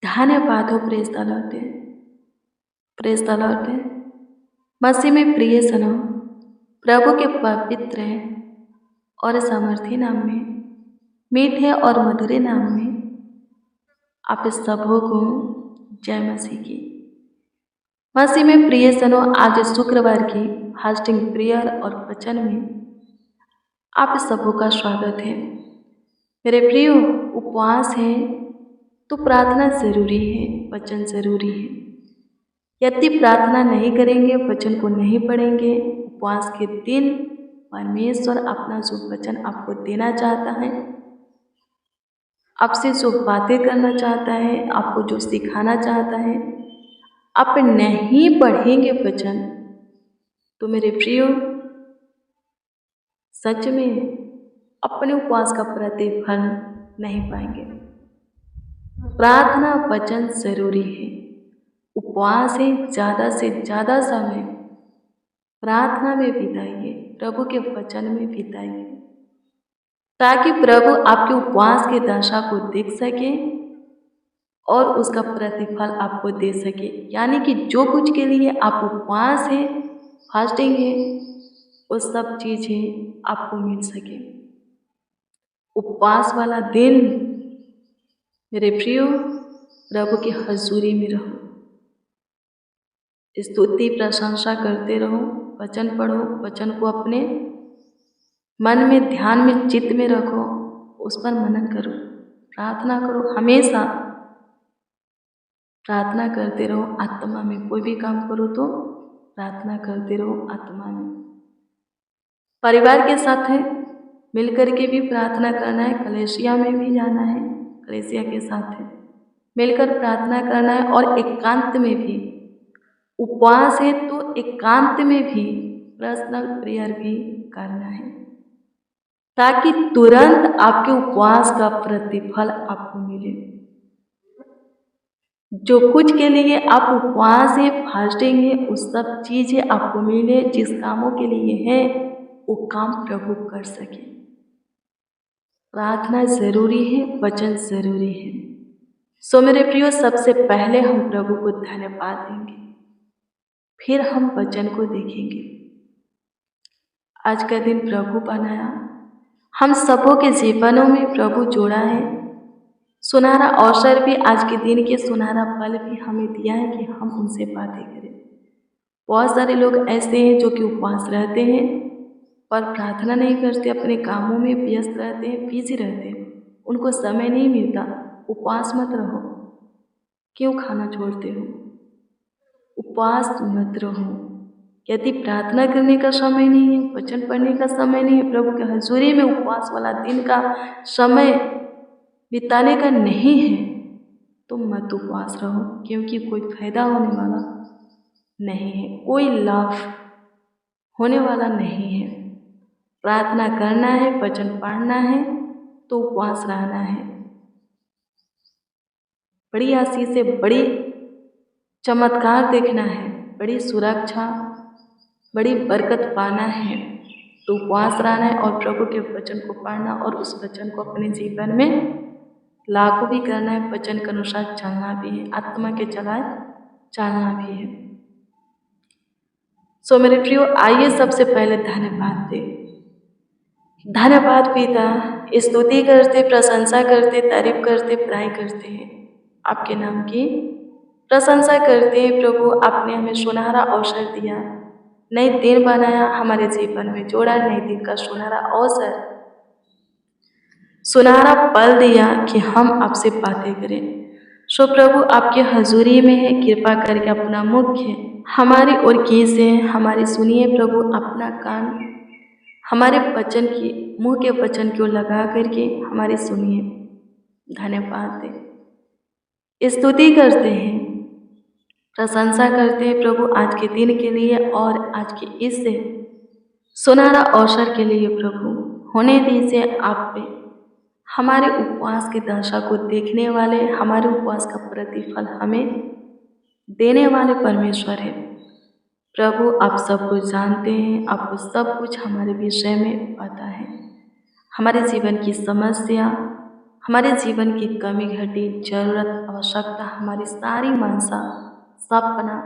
धन्यवाद हो praise the Lord. Praise the Lord. मसीह में प्रिय सनो, प्रभु के पवित्र और सामर्थी नाम में, मीठे और मधुरे नाम में आप सबों को जय मसीह की। मसीह में प्रिय सनो, आज शुक्रवार की फास्टिंग प्रेयर और वचन में आप सबों का स्वागत है। मेरे प्रियो, उपवास है तो प्रार्थना जरूरी है, वचन जरूरी है। यदि प्रार्थना नहीं करेंगे, वचन को नहीं पढ़ेंगे, उपवास के दिन परमेश्वर अपना जो वचन आपको देना चाहता है, आपसे जो बातें करना चाहता है, आपको जो सिखाना चाहता है, आप नहीं पढ़ेंगे वचन तो मेरे प्रियो सच में अपने उपवास का प्रतिफल नहीं पाएंगे। प्रार्थना वचन जरूरी है। उपवास है, ज़्यादा से ज़्यादा समय प्रार्थना में बिताइए, प्रभु के वचन में बिताइए, ताकि प्रभु आपके उपवास की दशा को देख सके और उसका प्रतिफल आपको दे सके। यानी कि जो कुछ के लिए आप उपवास है, फास्टिंग है, वो सब चीज़ें आपको मिल सके। उपवास वाला दिन मेरे प्रियो प्रभु की हजूरी में रहो, स्तुति प्रशंसा करते रहो, वचन पढ़ो, वचन को अपने मन में, ध्यान में, चित्त में रखो, उस पर मनन करो, प्रार्थना करो, हमेशा प्रार्थना करते रहो आत्मा में। कोई भी काम करो तो प्रार्थना करते रहो आत्मा में। परिवार के साथ है मिलकर के भी प्रार्थना करना है, कलेसिया में भी जाना है, कलेसिया के साथ है मिलकर प्रार्थना करना है, और एकांत में भी उपवास है तो एकांत में भी पर्सनल प्रेयर भी करना है, ताकि तुरंत आपके उपवास का प्रतिफल आपको मिले। जो कुछ के लिए आप उपवास है, फास्टिंग है, उस सब चीज़ें आपको मिले। जिस कामों के लिए है वो काम प्रभु कर सके। प्रार्थना जरूरी है, वचन जरूरी है। सो मेरे प्रियो, सबसे पहले हम प्रभु को धन्यवाद देंगे, फिर हम वचन को देखेंगे। आज का दिन प्रभु बनाया, हम सबों के जीवनों में प्रभु जोड़ा है। सुनहरा अवसर भी, आज के दिन के सुनहरा पल भी हमें दिया है कि हम उनसे बातें करें। बहुत सारे लोग ऐसे हैं जो कि उपवास रहते हैं पर प्रार्थना नहीं करते, अपने कामों में व्यस्त रहते हैं, बिजी रहते हैं, उनको समय नहीं मिलता। उपवास मत रहो। क्यों खाना छोड़ते हो? उपवास मत रहो। यदि प्रार्थना करने का समय नहीं है, वचन पढ़ने का समय नहीं है, प्रभु के हजूरी में उपवास वाला दिन का समय बिताने का नहीं है, तो मत उपवास रहो, क्योंकि कोई फायदा होने वाला नहीं है, कोई लाभ होने वाला नहीं है। प्रार्थना करना है, वचन पढ़ना है तो उपवास रहना है। बड़ी आशीष से बड़ी चमत्कार देखना है, बड़ी सुरक्षा, बड़ी बरकत पाना है तो उपवास रहना है, और प्रभु के वचन को पढ़ना और उस वचन को अपने जीवन में लागू भी करना है। वचन के अनुसार चलना भी है, आत्मा के चलाए चलना भी है। सो मेरे प्रियो, आइए सबसे पहले धन्यवाद दे। धन्यवाद पिता, स्तुति करते, प्रशंसा करते, तारीफ करते, बड़ाई करते हैं, आपके नाम की प्रशंसा करते हैं। प्रभु, आपने हमें सुनहरा अवसर दिया, नए दिन बनाया, हमारे जीवन में जोड़ा, नए दिन का सुनहरा अवसर, सुनहरा पल दिया कि हम आपसे बातें करें। सो प्रभु, आपके हजूरी में है, कृपा करके अपना मुख्य हमारी ओर कीजिए, हमारी सुनिए प्रभु, अपना कान हमारे वचन की, मुँह के वचन को लगा करके हमारी सुनिए। धन्यवाद दे, स्तुति करते हैं, प्रशंसा करते हैं प्रभु आज के दिन के लिए और आज के इस सुनहरा अवसर के लिए। प्रभु, होने दीजिए आप पे हमारे उपवास की दशा को देखने वाले, हमारे उपवास का प्रतिफल हमें देने वाले परमेश्वर है। प्रभु, आप सब कुछ जानते हैं, आपको सब कुछ हमारे विषय में पता है। हमारे जीवन की समस्या, हमारे जीवन की कमी घटी, जरूरत, आवश्यकता, हमारी सारी मनसा, सपना,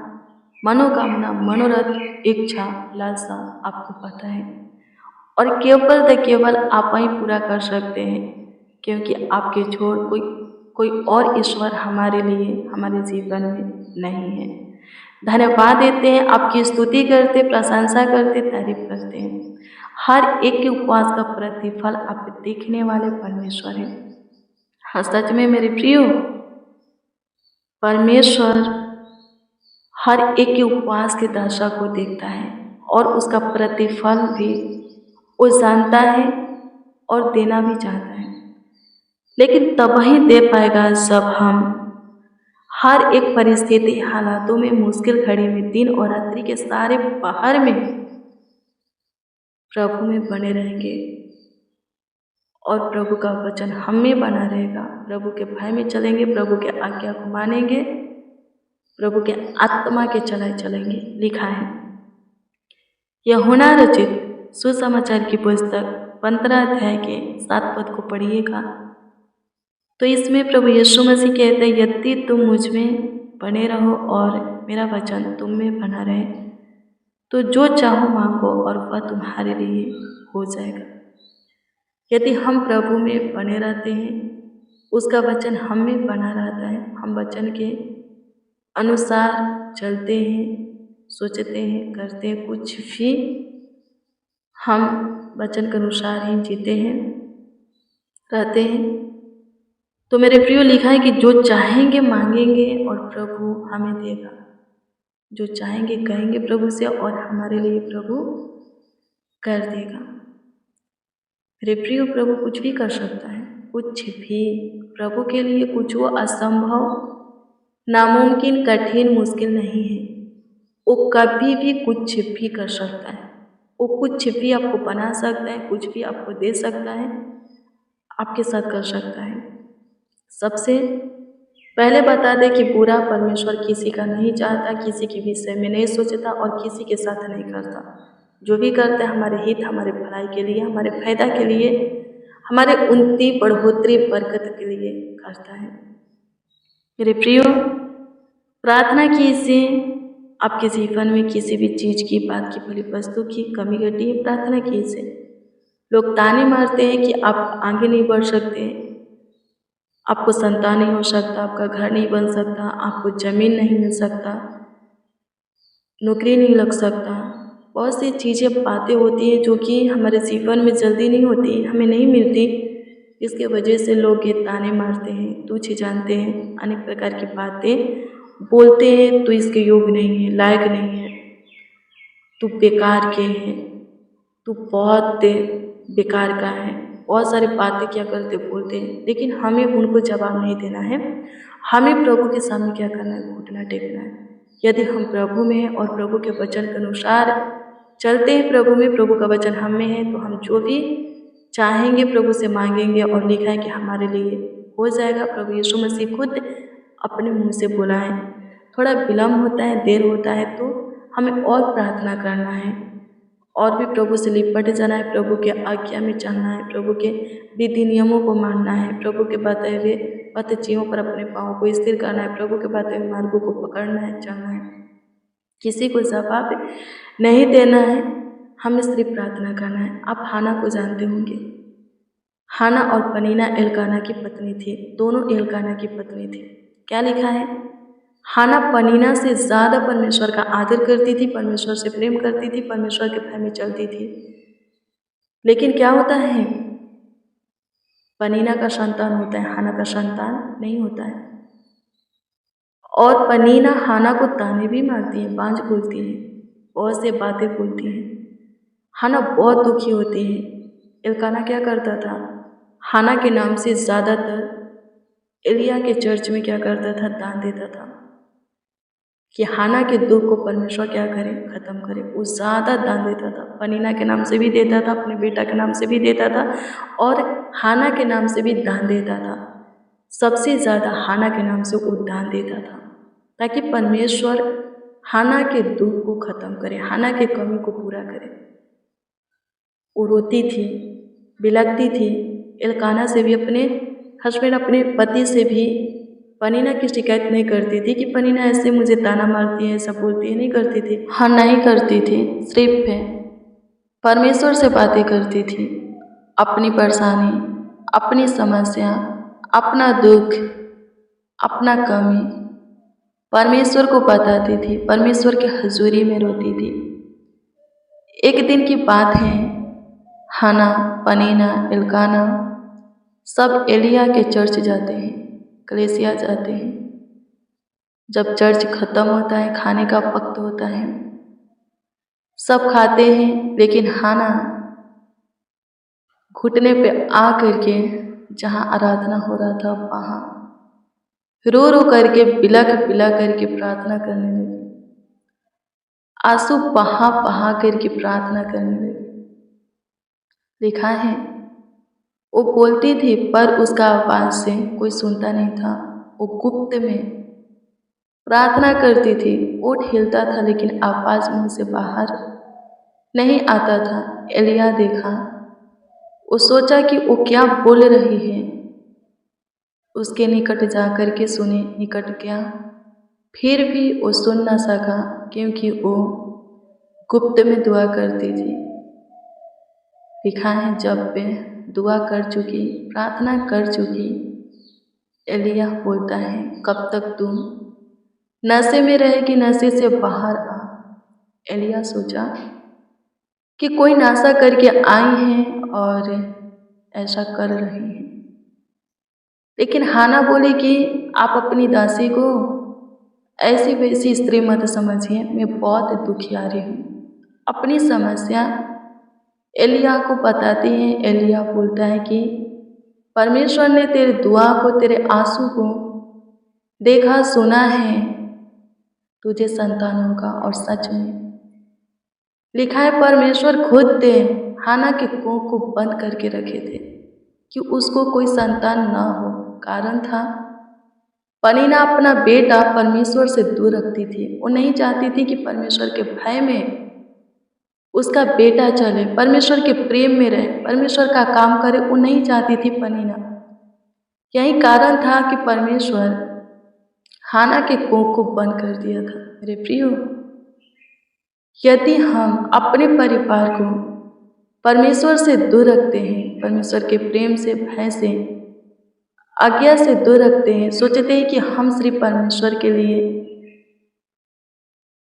मनोकामना, मनोरथ, इच्छा, लालसा आपको पता है और केवल आप ही पूरा कर सकते हैं, क्योंकि आपके छोड़ कोई कोई और ईश्वर हमारे लिए हमारे जीवन में नहीं है। धन्यवाद देते हैं, आपकी स्तुति करते, प्रशंसा करते, तारीफ करते हैं। हर एक के उपवास का प्रतिफल आप देखने वाले परमेश्वर हैं। हाँ, सच में मेरे प्रियो, परमेश्वर हर एक के उपवास के दशा को देखता है और उसका प्रतिफल भी वो जानता है और देना भी चाहता है, लेकिन तब ही दे पाएगा जब हम हर एक परिस्थिति, हालातों में, मुश्किल घड़ी में, दिन और रात्रि के सारे पहर में प्रभु में बने रहेंगे और प्रभु का वचन हम में बना रहेगा। प्रभु के भय में चलेंगे, प्रभु के आज्ञा को मानेंगे, प्रभु के आत्मा के चलेंगे। लिखा है यूहन्ना रचित सुसमाचार की पुस्तक 15 अध्याय के 7 पद को पढ़िएगा तो इसमें प्रभु यीशु मसीह कहते हैं, यदि तुम मुझ में बने रहो और मेरा वचन तुम में बना रहे तो जो चाहो मांगो और वह तुम्हारे लिए हो जाएगा। यदि हम प्रभु में बने रहते हैं, उसका वचन हम में बना रहता है, हम वचन के अनुसार चलते हैं, सोचते हैं, करते हैं, कुछ भी हम वचन के अनुसार ही जीते हैं, रहते हैं, तो मेरे प्रियो लिखा है कि जो चाहेंगे मांगेंगे और प्रभु हमें देगा। जो चाहेंगे कहेंगे प्रभु से और हमारे लिए प्रभु कर देगा। मेरे प्रियो, प्रभु कुछ भी कर सकता है, कुछ भी। प्रभु के लिए कुछ वो असंभव, नामुमकिन, कठिन, मुश्किल नहीं है। वो कभी भी कुछ भी कर सकता है। वो कुछ भी आपको बना सकता है, कुछ भी आपको दे सकता है, आपके साथ कर सकता है। सबसे पहले बता दें कि बुरा परमेश्वर किसी का नहीं चाहता, किसी के विषय में नहीं सोचता और किसी के साथ नहीं करता। जो भी करता है हमारे हित, हमारे भलाई के लिए, हमारे फायदा के लिए, हमारे उन्नति, बढ़ोतरी, बरकत के लिए करता है। मेरे प्रियो, प्रार्थना कीजिए। आपके जीवन में किसी भी चीज़ की, बात की, भली वस्तु की कमी घटी है, प्रार्थना कीजिए। लोग ताने मारते हैं कि आप आगे नहीं बढ़ सकते, आपको संतान नहीं हो सकता, आपका घर नहीं बन सकता, आपको ज़मीन नहीं मिल सकता, नौकरी नहीं लग सकता। बहुत सी चीज़ें, बातें होती हैं जो कि हमारे जीवन में जल्दी नहीं होती, हमें नहीं मिलती। इसके वजह से लोग ये ताने मारते हैं, तुच्छ जानते हैं, अनेक प्रकार की बातें बोलते हैं। तो इसके योग्य नहीं है, लायक नहीं है, तू बेकार के है, तू बहुत बेकार का है, बहुत सारी बातें क्या करते बोलते हैं। लेकिन हमें उनको जवाब नहीं देना है। हमें प्रभु के सामने क्या करना है? घुटना टेकना है। यदि हम प्रभु में हैं और प्रभु के वचन के अनुसार चलते हैं, प्रभु में, प्रभु का वचन हम में है, तो हम जो भी चाहेंगे प्रभु से मांगेंगे और लिखा है कि हमारे लिए हो जाएगा। प्रभु यीशु मसीह खुद अपने मुंह से बोला है। थोड़ा विलम्ब होता है, देर होता है, तो हमें और प्रार्थना करना है और भी प्रभु से लिपट जाना है, प्रभु के आज्ञा में चलना है, प्रभु के विधि नियमों को मानना है, प्रभु के बताए हुए पथ चिन्हों पर अपने पाँव को स्थिर करना है, प्रभु के बताए हुए मार्गों को पकड़ना है, चलना है। किसी को जवाब नहीं देना है, हमें सिर्फ प्रार्थना करना है। आप हाना को जानते होंगे। हाना और पनीना एल्काना की पत्नी थी, दोनों एल्काना की पत्नी थी। क्या लिखा है? हाना पनीना से ज़्यादा परमेश्वर का आदर करती थी, परमेश्वर से प्रेम करती थी, परमेश्वर के भय में चलती थी। लेकिन क्या होता है? पनीना का संतान होता है, हाना का संतान नहीं होता है। और पनीना हाना को ताने भी मारती है, बांझ बोलती है, बहुत से बातें बोलती है। हाना बहुत दुखी होती है। एल्काना क्या करता था? हाना के नाम से ज़्यादातर एलिया के चर्च में क्या करता था? दान देता था कि हाना के दुख को परमेश्वर क्या करे? ख़त्म करे। वो ज़्यादा दान देता था, पनीना के नाम से भी देता था, अपने बेटा के नाम से भी देता था और हाना के नाम से भी दान देता था। सबसे ज़्यादा हाना के नाम से वो दान देता था ताकि परमेश्वर हाना के दुख को ख़त्म करे, हाना के कमी को पूरा करे। वो रोती थी, बिलखती थी, एल्काना से भी अपने हस्बैंड अपने पति से भी पनीना की शिकायत नहीं करती थी कि पनीना ऐसे मुझे ताना मारती है, ऐसा बोलती है, नहीं करती थी। हाँ, नहीं करती थी, सिर्फ परमेश्वर से बातें करती थी, अपनी परेशानी, अपनी समस्या, अपना दुख, अपना कमी परमेश्वर को बताती थी, परमेश्वर के हजूरी में रोती थी। एक दिन की बात है, हाना, पनीना, एल्काना सब एलिया के चर्च जाते हैं, कलेसिया जाते हैं। जब चर्च खत्म होता है, खाने का वक्त होता है, सब खाते हैं, लेकिन हाना घुटने पे आ करके जहाँ आराधना हो रहा था वहाँ रो रो करके बिलख बिला करके प्रार्थना करने लगी, आंसू बहा बहा करके प्रार्थना करने लगी। लिखा है वो बोलती थी पर उसका आवाज से कोई सुनता नहीं था। वो गुप्त में प्रार्थना करती थी, ओठ हिलता था लेकिन आवाज मुंह से बाहर नहीं आता था। एलिया देखा, वो सोचा कि वो क्या बोल रही है। उसके निकट जा कर के सुने, निकट गया, फिर भी वो सुन ना सका क्योंकि वो गुप्त में दुआ करती थी। लिखा है जब वे दुआ कर चुकी, प्रार्थना कर चुकी, एलिया बोलता है कब तक तुम नशे में रहेगी, नशे से बाहर आ। एलिया सोचा कि कोई नशा करके आई हैं और ऐसा कर रही हैं, लेकिन हाना बोली कि आप अपनी दासी को ऐसी वैसी स्त्री मत समझिए, मैं बहुत दुखियारी हूँ। अपनी समस्या एलिया को बताती हैं। एलिया बोलता है कि परमेश्वर ने तेरे दुआ को, तेरे आंसू को देखा, सुना है, तुझे संतान होगा। और सच में लिखा है परमेश्वर खुद हाना के कुएं को बंद करके रखे थे कि उसको कोई संतान ना हो। कारण था पनीना अपना बेटा परमेश्वर से दूर रखती थी। वो नहीं चाहती थी कि परमेश्वर के भय में उसका बेटा चले, परमेश्वर के प्रेम में रहे, परमेश्वर का काम करे, वो नहीं चाहती थी पनीना। यही कारण था कि परमेश्वर हाना के कुएं को बंद कर दिया था। मेरे प्रियो, यदि हम अपने परिवार को परमेश्वर से दूर रखते हैं, परमेश्वर के प्रेम से, भय से, आज्ञा से दूर रखते हैं, सोचते हैं कि हम सिर्फ परमेश्वर के लिए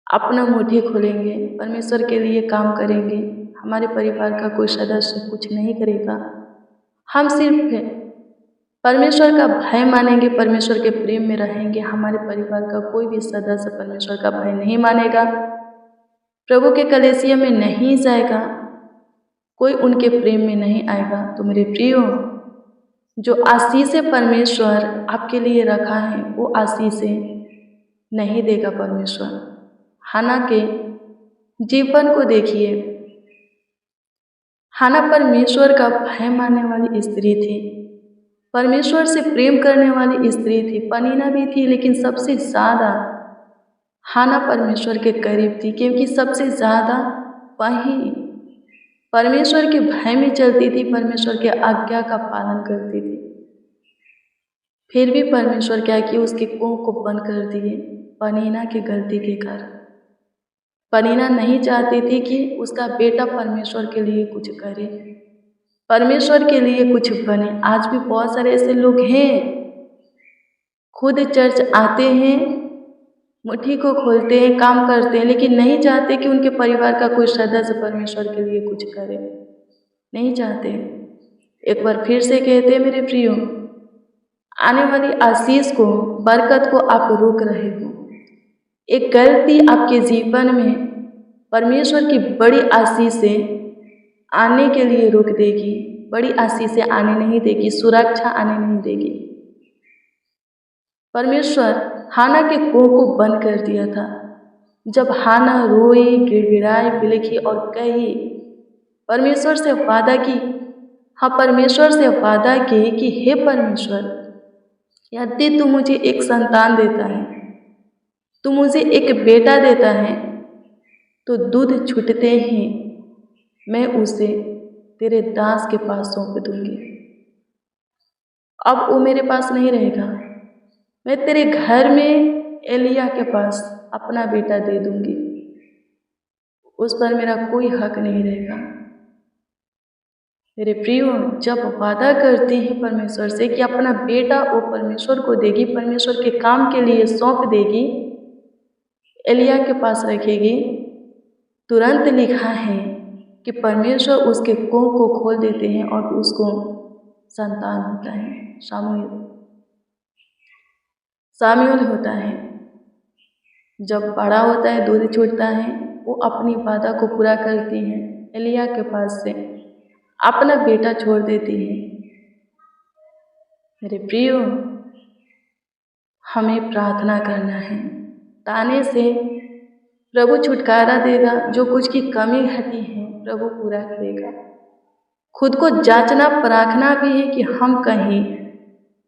अपना मुट्ठी खोलेंगे, परमेश्वर के लिए काम करेंगे, हमारे परिवार का कोई सदस्य कुछ नहीं करेगा, हम सिर्फ परमेश्वर का भय मानेंगे, परमेश्वर के प्रेम में रहेंगे, हमारे परिवार का कोई भी सदस्य परमेश्वर का भय नहीं मानेगा, प्रभु के कलीसिया में नहीं जाएगा, कोई उनके प्रेम में नहीं आएगा, तो मेरे प्रियो, जो आशीषें परमेश्वर आपके लिए रखा है वो आशीषें नहीं देगा परमेश्वर। हाना के जीवन को देखिए, हाना परमेश्वर का भय मानने वाली स्त्री थी, परमेश्वर से प्रेम करने वाली स्त्री थी। पनीना भी थी, लेकिन सबसे ज़्यादा हाना परमेश्वर के करीब थी, क्योंकि सबसे ज़्यादा वही परमेश्वर के भय में चलती थी, परमेश्वर के आज्ञा का पालन करती थी। फिर भी परमेश्वर क्या किया, उसके कुएं को बंद कर दिए पनीना की गलती के कारण। पनीना नहीं चाहती थी कि उसका बेटा परमेश्वर के लिए कुछ करे, परमेश्वर के लिए कुछ बने। आज भी बहुत सारे ऐसे लोग हैं, खुद चर्च आते हैं, मुट्ठी को खोलते हैं, काम करते हैं, लेकिन नहीं चाहते कि उनके परिवार का कोई सदस्य परमेश्वर के लिए कुछ करे, नहीं चाहते। एक बार फिर से कहते हैं मेरे प्रियो, आने वाली आशीष को, बरकत को आप रोक रहे हो। एक गलती आपके जीवन में परमेश्वर की बड़ी आशीषें आने के लिए रोक देगी, बड़ी आशीषें आने नहीं देगी, सुरक्षा आने नहीं देगी। परमेश्वर हाना के कुएं को बंद कर दिया था। जब हाना रोई, गिड़गिड़ाई, बिलखी और कही, परमेश्वर से वादा की, हाँ परमेश्वर से वादा की कि हे परमेश्वर, यदि तू मुझे एक संतान देता है, तू मुझे एक बेटा देता है, तो दूध छूटते ही मैं उसे तेरे दास के पास सौंप दूंगी। अब वो मेरे पास नहीं रहेगा। मैं तेरे घर में एलिया के पास अपना बेटा दे दूंगी, उस पर मेरा कोई हक नहीं रहेगा। मेरे प्रियो, जब वादा करती हैं परमेश्वर से कि अपना बेटा वो परमेश्वर को देगी, परमेश्वर के काम के लिए सौंप देगी, एलिया के पास रखेगी, तुरंत लिखा है कि परमेश्वर उसके कोख को खोल देते हैं और उसको संतान होता है, सामुएल होता है। जब बड़ा होता है, दूध छूटता है, वो अपनी वादा को पूरा करती हैं, एलिया के पास से अपना बेटा छोड़ देती है। मेरे प्रियो, हमें प्रार्थना करना है, ताने से प्रभु छुटकारा देगा। जो कुछ की कमी घटी है प्रभु पूरा करेगा। खुद को जांचना परखना भी है कि हम कहीं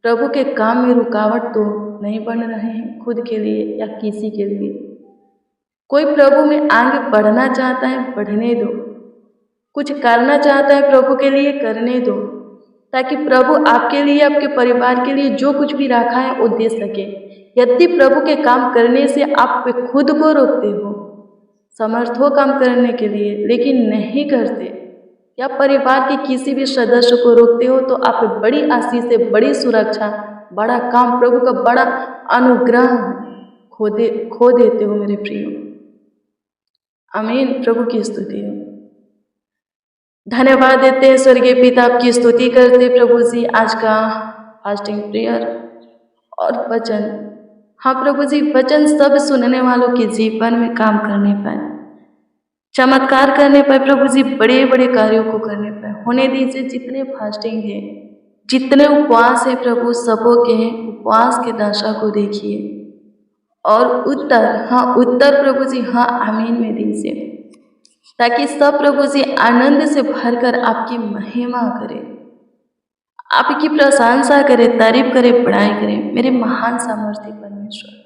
प्रभु के काम में रुकावट तो नहीं बन रहे हैं, खुद के लिए या किसी के लिए। कोई प्रभु में आगे बढ़ना चाहता है, बढ़ने दो। कुछ करना चाहता है प्रभु के लिए, करने दो, ताकि प्रभु आपके लिए, आपके परिवार के लिए जो कुछ भी रखा है वो दे सके। यदि प्रभु के काम करने से आप खुद को रोकते हो, समर्थ हो काम करने के लिए लेकिन नहीं करते, या परिवार के किसी भी सदस्य को रोकते हो, तो आप बड़ी आशीष से, बड़ी सुरक्षा, बड़ा काम, प्रभु का बड़ा अनुग्रह खो देते हो मेरे प्रियो। आमीन। प्रभु की स्तुति हो। धन्यवाद देते हैं स्वर्गीय पिता, आपकी स्तुति करते प्रभु जी आज का फास्टिंग प्रेयर और वचन। हाँ प्रभु जी, वचन सब सुनने वालों के जीवन में काम करने पाए, चमत्कार करने पाए प्रभु जी, बड़े बड़े कार्यों को करने पाए होने दीजिए। जितने फास्टिंग है, जितने उपवास है प्रभु, सबों के उपवास के दशा को देखिए और उत्तर, हाँ उत्तर प्रभु जी, हाँ आमीन में दीजिए, ताकि सब प्रभु जी आनंद से भरकर आपकी महिमा करें, आपकी प्रशंसा करें, तारीफ करें, बड़ाई करें। मेरे महान सामर्थ्य परमेश्वर,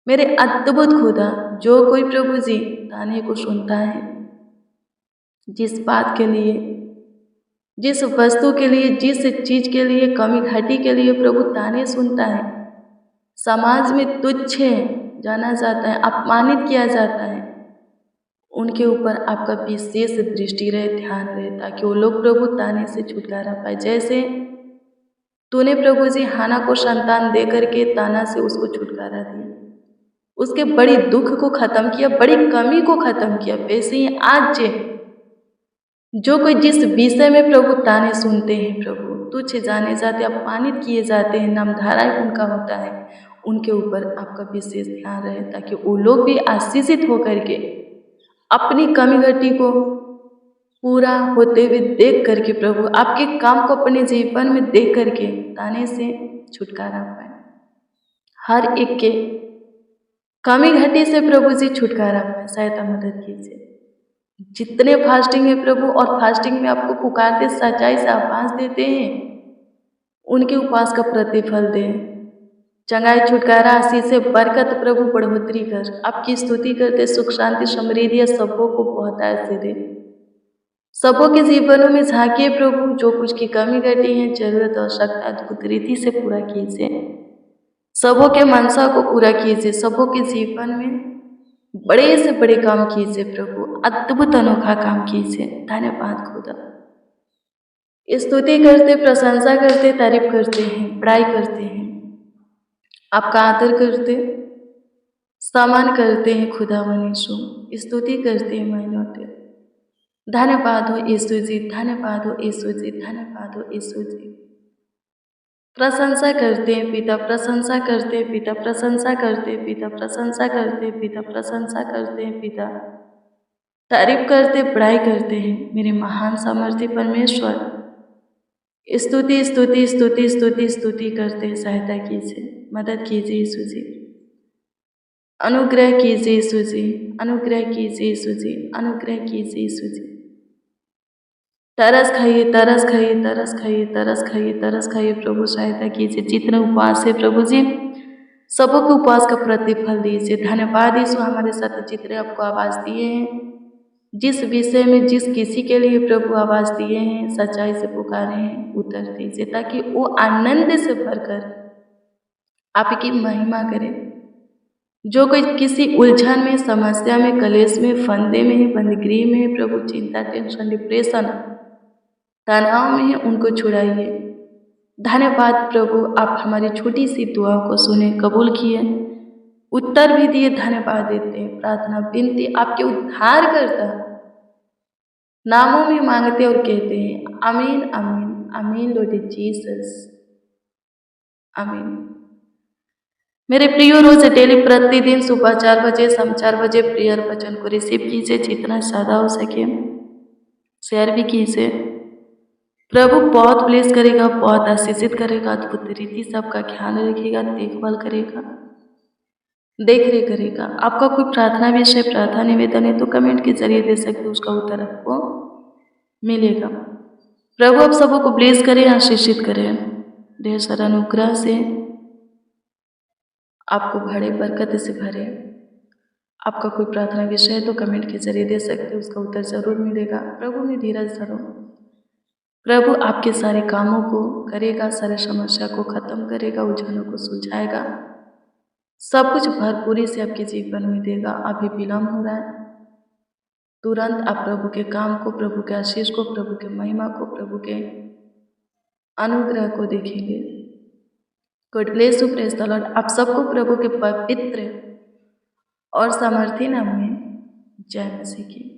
मेरे अद्भुत खुदा, जो कोई प्रभु जी ताने को सुनता है, जिस बात के लिए, जिस वस्तु के लिए, जिस चीज के लिए, कमी घटी के लिए प्रभु ताने सुनता है, समाज में तुच्छ जाना जाता है, अपमानित किया जाता है, उनके ऊपर आपका विशेष दृष्टि रहे, ध्यान रहे, ताकि वो लोग प्रभु ताने से छुटकारा पाए। जैसे तूने प्रभु जी हाना को संतान दे करके ताना से उसको छुटकारा दिया, उसके बड़ी दुख को खत्म किया, बड़ी कमी को खत्म किया, वैसे ही आज जो कोई जिस विषय में प्रभु ताने सुनते हैं, प्रभु तुच्छ जाने जाते, अपमानित किए जाते हैं, नामधारा उनका होता है, उनके ऊपर आपका विशेष ध्यान रहे, ताकि वो लोग भी आशीषित होकर के अपनी कमी घटी को पूरा होते हुए देख करके प्रभु आपके काम को अपने जीवन में देख करके ताने से छुटकारा पाए। हर एक के कमी घटी से प्रभु जी छुटकारा पाए, सहायता मदद कीजिए। जितने फास्टिंग है प्रभु, और फास्टिंग में आपको पुकारते, सच्चाई से आवाज देते हैं, उनके उपवास का प्रतिफल दें। चंगाई, छुटकारा, आशीष से बरकत प्रभु बढ़ोतरी कर, आपकी स्तुति करते, सुख शांति समृद्धि सबों को बहुतायत से दे। सबों के जीवनों में झांकिए प्रभु, जो कुछ की कमी घटी है, जरूरत आवश्यकता अद्भुत रीति से पूरा कीजिए। सबों के मनसा को पूरा कीजिए, सबों के जीवन में बड़े से बड़े काम कीजिए प्रभु, अद्भुत अनोखा काम कीजिए। धन्यवाद खुदा। स्तुति करते, प्रशंसा करते, तारीफ करते हैं, बड़ाई करते हैं, आपका आदर करते, सम्मान करते हैं खुदा मनीषु, स्तुति करते हैं महिनोते। धन्यवाद हो यीशु जी, धन्यवाद हो यीशु जी, धन्यवाद हो यीशु जी। प्रशंसा करते हैं पिता, प्रशंसा करते हैं पिता, प्रशंसा करते हैं पिता, प्रशंसा करते हैं पिता, प्रशंसा करते हैं पिता, तारीफ करते, बड़ाई करते हैं मेरे महान सामर्थ्य परमेश्वर। स्तुति स्तुति स्तुति स्तुति स्तुति करते, सहायता कीजिए, मदद कीजिए यीशु जी, अनुग्रह कीजिए यीशु जी, अनुग्रह कीजिए यीशु जी, अनुग्रह कीजिए यीशु जी। तरस खाइए, तरस खाइए, तरस खाइए, तरस खाइए, तरस खाइए प्रभु, सहायता कीजिए। जितने उपवास है प्रभु जी, सबों के उपवास का प्रतिफल दीजिए। धन्यवाद यीशु, हमारे साथ जितने आपको आवाज़ दिए हैं, जिस विषय में जिस किसी के लिए प्रभु आवाज़ दिए हैं, सच्चाई से पुकारे हैं, उत्तर दीजिए ताकि वो आनंद से भरकर आपकी महिमा करे। जो कोई किसी उलझन में, समस्या में, कलेश में, फंदे में है, बंदीगृह में है, प्रभु चिंता, टेंशन, डिप्रेशन, तनाव में है, उनको छुड़ाइए। धन्यवाद प्रभु, आप हमारी छोटी सी दुआ को सुने, कबूल किए, उत्तर भी दिए। धन्यवाद देते हैं, प्रार्थना विनती आपके उद्धार करता नामों में मांगते और कहते हैं आमीन आमीन आमीन। लॉर्ड जीसस, आमीन। मेरे प्रियो, रोज डेली प्रतिदिन सुबह 4 बजे, शाम 4 बजे प्रेयर वचन को रिसीव कीजिए, जितना ज़्यादा हो सके शेयर भी कीजिए। प्रभु बहुत ब्लेस करेगा, बहुत आशीषित करेगा, अद्भुत रीति से आपका ख्याल रखेगा, देखभाल करेगा, देख रेख करेगा। आपका कोई प्रार्थना विषय, प्रार्थना निवेदन है तो कमेंट के जरिए दे सकते, उसका उत्तर आपको मिलेगा। प्रभु आप सबको ब्लेस करें, आशीषित करें, ढेर सारा अनुग्रह से आपको भरे, बरकत से भरे। आपका कोई प्रार्थना विषय है तो कमेंट के जरिए दे सकते, उसका उत्तर जरूर मिलेगा। प्रभु में धीरज धरो, प्रभु आपके सारे कामों को करेगा, सारे समस्या को खत्म करेगा, उलझनों को सुलझाएगा, सब कुछ भरपूरी से आपके जीवन में देगा। अभी विलम्ब हो रहा है, तुरंत आप प्रभु के काम को, प्रभु के आशीष को, प्रभु के महिमा को, प्रभु के अनुग्रह को देखेंगे। God bless you, praise the Lord. आप सबको प्रभु के पवित्र और सामर्थी नाम में जय मसीह की।